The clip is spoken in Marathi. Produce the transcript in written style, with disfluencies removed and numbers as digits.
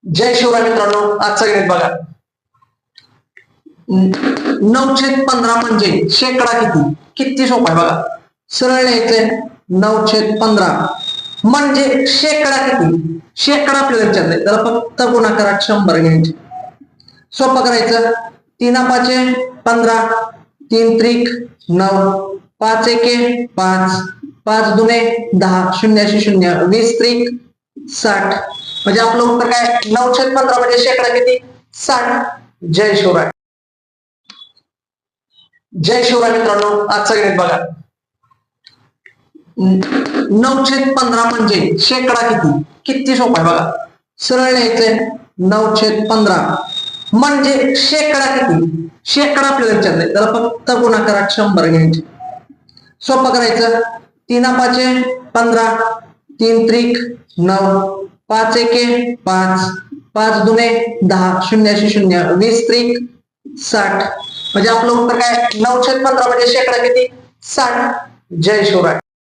जय शिवराय मित्रांनो, आजचा गणित बघा. 9/15 म्हणजे शेकडा किती. किती सोपा आहे बघा. सरळ लिहायचंय 9/15 म्हणजे शेकडा किती. शेकडा आपल्याला विचारलंय, त्याला फक्त गुणाकारात 100 घ्यायचे. सोपं करायचं. 3×5 = 15, 3 त्रिक 9, 5 एके 5, 5 दुने 10, 0 0, 20 त्रिक 60. म्हणजे आपलं उत्तर काय. 9/15 म्हणजे शेकडा किती. 60. जय शिवराय. जय शिवराय मित्रांनो, आजचा गणित बघा. 9/15 म्हणजे शेकडा किती. किती सोपा आहे बघा. सरळ लिहायचंय 9/15 म्हणजे शेकडा किती. शेकडा आपल्याला विचारलंय, त्याला फक्त गुणाकारात 100 घ्यायचे. सोपं करायचं. 3×5 = 15, 3 त्रिक 9, 5 एके 5, 5 दुने 10, 0 0, 20 त्रिक 60. म्हणजे आपलं उत्तर काय. 9/15 म्हणजे शेकडा किती. 60. जय शिवराय.